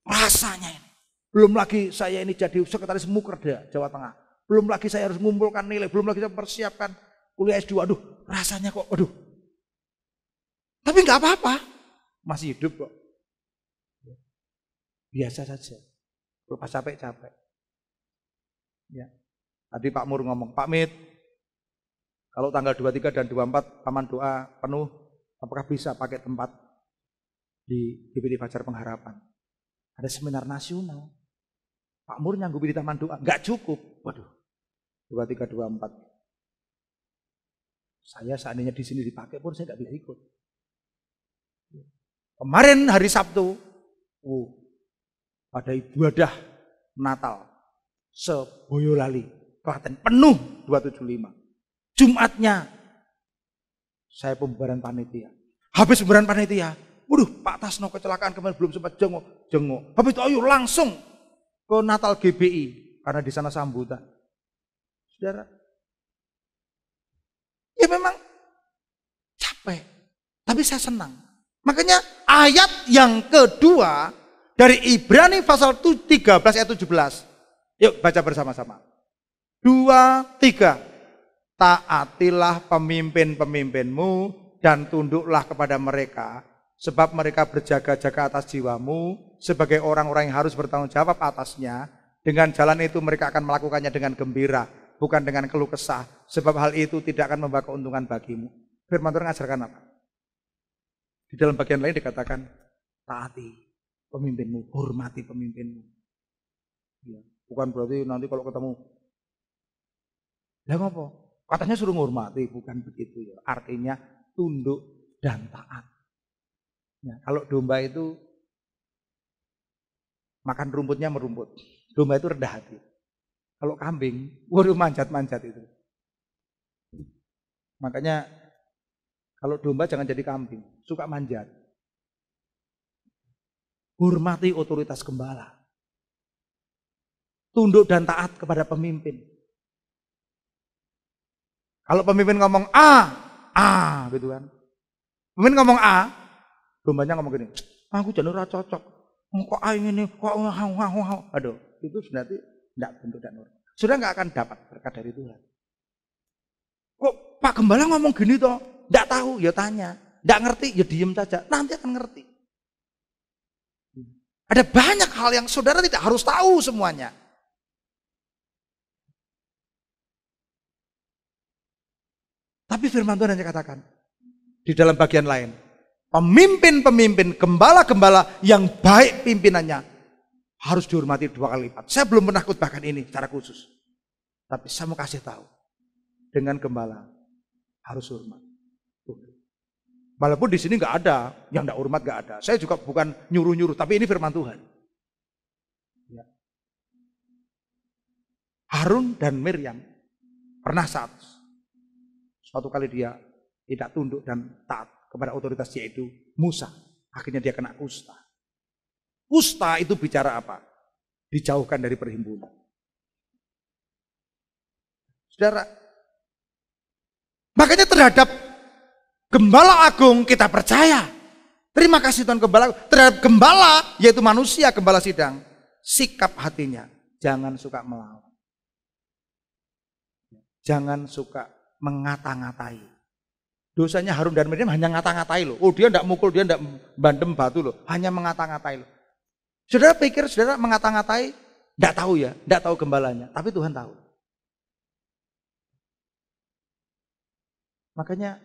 [SPEAKER 1] Rasanya ini. Belum lagi saya ini jadi sekretaris Mukerda Jawa Tengah. Belum lagi saya harus mengumpulkan nilai, belum lagi saya persiapkan kuliah S2. Aduh, rasanya kok, aduh. Tapi nggak apa-apa, masih hidup kok. Biasa saja. Lepas capek. Ya. Tadi Pak Mur ngomong, "Pak Mit, kalau tanggal 23 dan 24 Taman Doa penuh, apakah bisa pakai tempat di GPD Fajar Pengharapan? Ada seminar nasional. Pak Mur nyanggupi di Taman Doa, nggak cukup." Waduh, 23, 24. Saya seandainya di sini dipakai pun saya nggak bisa ikut. Kemarin hari Sabtu, pada ibadah Natal Seboyolali, Klaten penuh 275. Jumatnya saya pembubaran panitia. Habis pembubaran panitia, waduh Pak Tasno kecelakaan kemarin belum sempat jenguk. Habis itu ayo langsung ke Natal GBI karena di sana sambutan. Saudara, ya memang capek, tapi saya senang. Makanya ayat yang kedua dari Ibrani pasal 13 ayat 17. Yuk baca bersama-sama. 2, 3. Taatilah pemimpin-pemimpinmu dan tunduklah kepada mereka, sebab mereka berjaga-jaga atas jiwamu sebagai orang-orang yang harus bertanggung jawab atasnya. Dengan jalan itu mereka akan melakukannya dengan gembira, bukan dengan keluh kesah, sebab hal itu tidak akan membawa keuntungan bagimu. Firman Tuhan mengajarkan apa? Di dalam bagian lain dikatakan, taati pemimpinmu, hormati pemimpinmu. Ya, bukan berarti nanti kalau ketemu, lah ngopo? Katanya suruh menghormati, bukan begitu ya. Artinya tunduk dan taat. Ya, kalau domba itu makan rumputnya merumput. Domba itu rendah hati. Kalau kambing, waduh manjat-manjat itu. Makanya kalau domba jangan jadi kambing, suka manjat. Hormati otoritas gembala. Tunduk dan taat kepada pemimpin. Kalau pemimpin ngomong A gitu kan. Pemimpin ngomong A, dombanya ngomong gini, "Aku jadi ora cocok. Kok A ini kok aduh, itu berarti tidak tunduk dan hormat. Sudah nggak akan dapat berkat dari Tuhan. Kok Pak Gembala ngomong gini toh? Nggak tahu, ya tanya. Nggak ngerti, ya diem saja. Nanti akan ngerti. Ada banyak hal yang saudara tidak harus tahu semuanya. Tapi firman Tuhan hanya katakan di dalam bagian lain, pemimpin-pemimpin, gembala-gembala yang baik pimpinannya harus dihormati 2 kali lipat. Saya belum pernah khotbahkan ini secara khusus. Tapi saya mau kasih tahu, dengan gembala harus hormat. Walaupun di sini nggak ada yang nggak hormat, nggak ada. Saya juga bukan nyuruh-nyuruh, tapi ini firman Tuhan. Ya. Harun dan Miriam pernah suatu kali dia tidak tunduk dan taat kepada otoritas, yaitu Musa. Akhirnya dia kena kusta. Kusta itu bicara apa? Dijauhkan dari perhimpunan. Saudara, makanya terhadap Gembala Agung kita percaya. Terima kasih Tuhan Gembala. Terhadap gembala, yaitu manusia, gembala sidang, sikap hatinya jangan suka melawan. Jangan suka mengata-ngatai. Dosanya Harun dan Miriam hanya ngata-ngatai loh. Oh, dia tidak mukul, dia tidak bandem batu loh. Hanya mengata-ngatai loh. Saudara pikir saudara mengata-ngatai, tidak tahu ya, tidak tahu gembalanya. Tapi Tuhan tahu. Makanya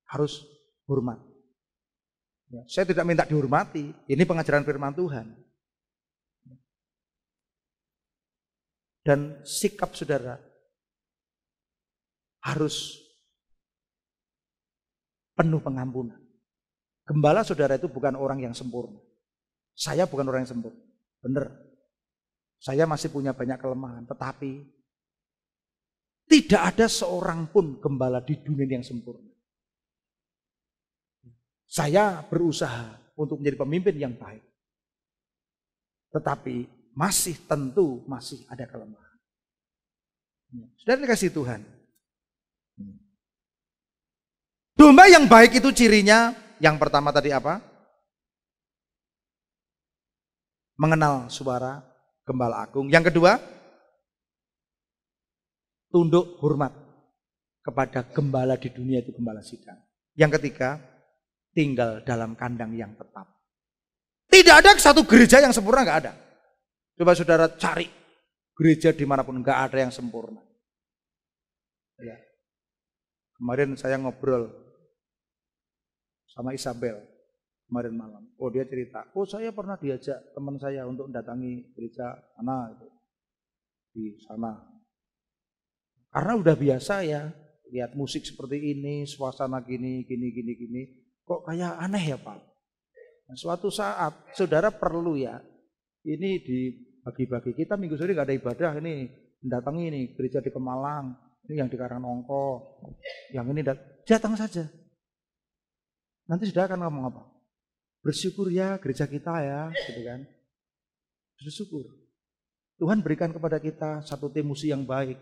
[SPEAKER 1] harus hormat. Ya, saya tidak minta dihormati, ini pengajaran firman Tuhan. Dan sikap saudara harus penuh pengampunan. Gembala saudara itu bukan orang yang sempurna. Saya bukan orang yang sempurna. Benar. Saya masih punya banyak kelemahan, tetapi tidak ada seorang pun gembala di dunia yang sempurna. Saya berusaha untuk menjadi pemimpin yang baik. Tetapi masih ada kelemahan. Saudara dikasih Tuhan. Domba yang baik itu cirinya, yang pertama tadi apa? Mengenal suara gembala agung. Yang kedua, tunduk hormat kepada gembala di dunia itu gembala sidang. Yang ketiga, tinggal dalam kandang yang tetap. Tidak ada satu gereja yang sempurna, nggak ada. Coba saudara cari gereja dimanapun, nggak ada yang sempurna. Ya. Kemarin saya ngobrol sama Isabel kemarin malam. Oh dia cerita, oh saya pernah diajak teman saya untuk mendatangi gereja mana itu di sana. Karena udah biasa ya lihat musik seperti ini, suasana gini. Kok kayak aneh ya Pak? Nah, suatu saat saudara perlu ya, ini dibagi-bagi. Kita minggu sore nggak ada ibadah, ini mendatangi ini gereja di Kemalang, ini yang di Karangnongko, yang ini datang saja. Nanti saudara akan ngomong apa? Bersyukur ya gereja kita ya, gitu kan? Bersyukur. Tuhan berikan kepada kita satu tim musik yang baik,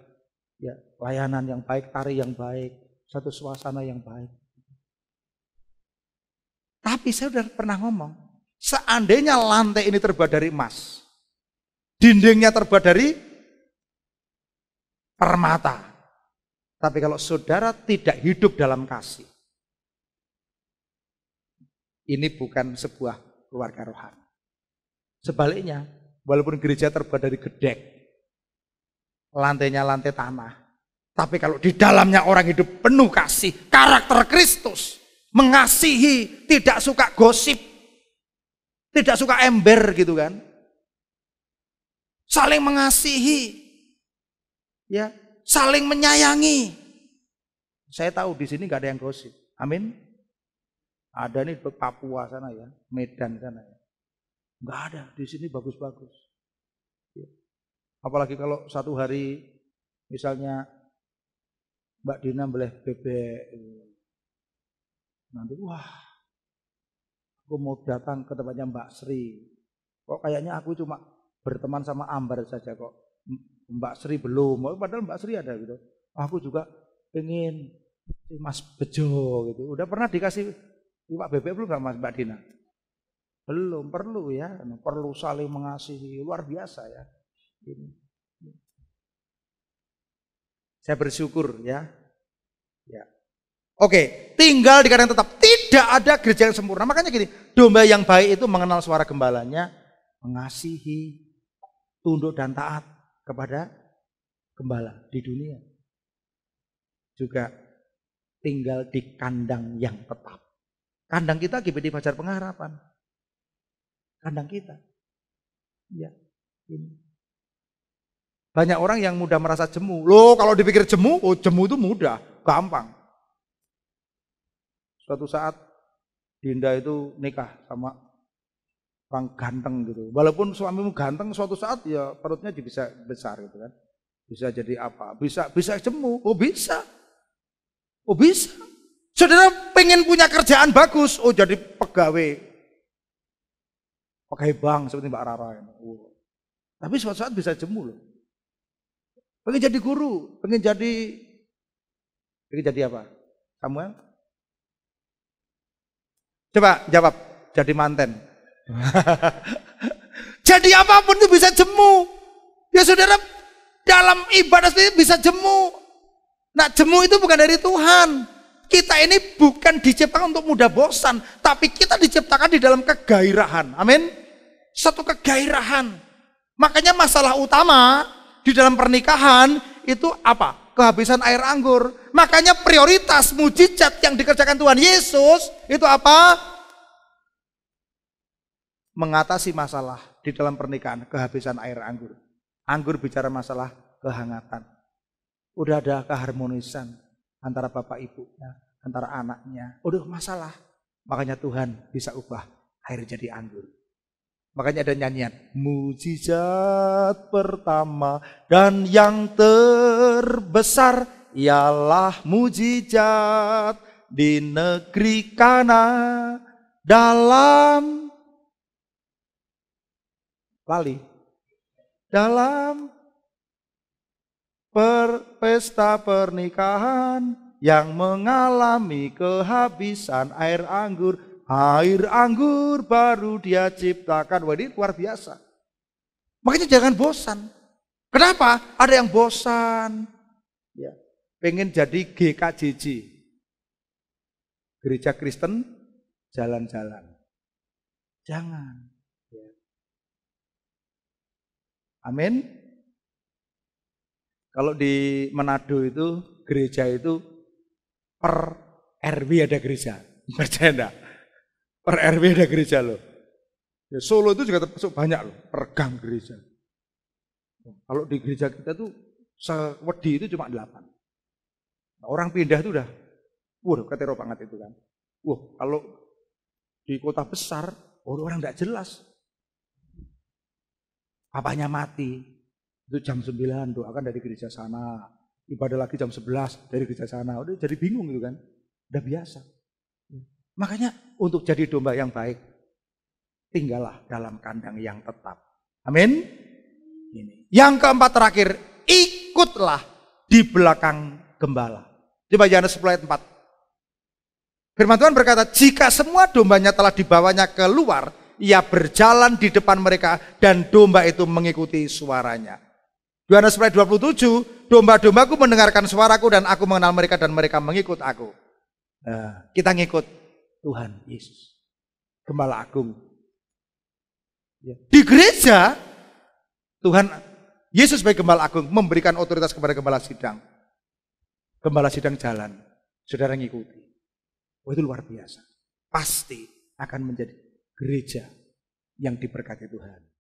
[SPEAKER 1] ya layanan yang baik, tari yang baik, satu suasana yang baik. Tapi saya sudah pernah ngomong, seandainya lantai ini terbuat dari emas, dindingnya terbuat dari permata, tapi kalau saudara tidak hidup dalam kasih, ini bukan sebuah keluarga rohani. Sebaliknya, walaupun gereja terbuat dari gedek, lantainya lantai tanah, tapi kalau di dalamnya orang hidup penuh kasih, karakter Kristus, mengasihi, tidak suka gosip, tidak suka ember gitu kan. Saling mengasihi, ya, saling menyayangi. Saya tahu di sini nggak ada yang gosip. Amin. Ada nih di Papua sana ya, Medan sana ya. Nggak ada, di sini bagus-bagus. Ya. Apalagi kalau satu hari misalnya Mbak Dina boleh bebek, nanti wah, aku mau datang ke tempatnya Mbak Sri. Kok kayaknya aku cuma berteman sama Ambar saja kok. Mbak Sri belum, padahal Mbak Sri ada gitu. Aku juga pengen Mas Bejo gitu. Udah pernah dikasih Pak bebek belum nggak Mas Mbak Dina? Belum, perlu ya, perlu saling mengasihi, luar biasa ya. Ini. Saya bersyukur ya. Ya. Oke, tinggal di kandang tetap. Tidak ada gereja yang sempurna. Makanya gini, domba yang baik itu mengenal suara gembalanya, mengasihi, tunduk dan taat kepada gembala di dunia. Juga tinggal di kandang yang tetap. Kandang kita GBD Fajar Pengharapan. Kandang kita. Ya, ini. Banyak orang yang mudah merasa jemu. Loh, kalau dipikir jemu, oh jemu itu mudah, gampang. Suatu saat Dinda itu nikah sama orang ganteng gitu. Walaupun suamimu ganteng, suatu saat ya perutnya bisa besar gitu kan. Bisa jadi apa? Bisa jemu. Oh bisa. Oh bisa. Saudara pengen punya kerjaan bagus. Oh jadi pegawai bank seperti Mbak Rara. Oh. Tapi suatu saat bisa jemu loh. Pengen jadi guru, pengen jadi apa? Samuel? Coba jawab, jadi manten. Jadi apapun itu bisa jemu. Ya saudara, dalam ibadah sendiri bisa jemu. Nah jemu itu bukan dari Tuhan. Kita ini bukan diciptakan untuk mudah bosan, tapi kita diciptakan di dalam kegairahan. Amin. Satu kegairahan. Makanya masalah utama di dalam pernikahan itu apa? Kehabisan air anggur. Makanya prioritas mujizat yang dikerjakan Tuhan Yesus itu apa? Mengatasi masalah di dalam pernikahan, kehabisan air anggur. Anggur bicara masalah kehangatan. Udah ada keharmonisan antara bapak ibunya, antara anaknya. Udah masalah. Makanya Tuhan bisa ubah air jadi anggur. Makanya ada nyanyian, mujizat pertama dan yang terbesar ialah mujizat di negeri Kana dalam pesta pernikahan yang mengalami kehabisan air anggur. Air anggur baru dia ciptakan. Wah, ini luar biasa. Makanya jangan bosan. Kenapa? Ada yang bosan. Ya, pengen jadi GKJJ. Gereja Kristen jalan-jalan. Jangan. Ya. Amin. Kalau di Manado itu gereja itu per RW ada gereja. Percaya enggak? Per RW ada gereja loh. Ya, Solo itu juga termasuk banyak loh, per gang gereja. Kalau di gereja kita tuh sewedi itu cuma 8. Nah, orang pindah itu udah, ketero banget itu kan. Kalau di kota besar, orang enggak jelas. Papanya mati, itu jam 9 doakan dari gereja sana. Ibadah lagi jam 11 dari gereja sana. Udah jadi bingung gitu kan. Udah biasa. Makanya untuk jadi domba yang baik, tinggallah dalam kandang yang tetap. Amin. Ini. Yang keempat terakhir, ikutlah di belakang gembala. Coba Yohanes 10 ayat 4. Firman Tuhan berkata, jika semua dombanya telah dibawanya keluar, ia berjalan di depan mereka dan domba itu mengikuti suaranya. Yohanes 10 ayat 27, domba-dombaku mendengarkan suaraku dan aku mengenal mereka dan mereka mengikut aku. Nah, kita ngikut Tuhan Yesus, Gembala Agung. Di gereja, Tuhan Yesus sebagai Gembala Agung memberikan otoritas kepada Gembala Sidang. Gembala Sidang jalan, saudara ngikuti. Itu luar biasa. Pasti akan menjadi gereja yang diberkati Tuhan.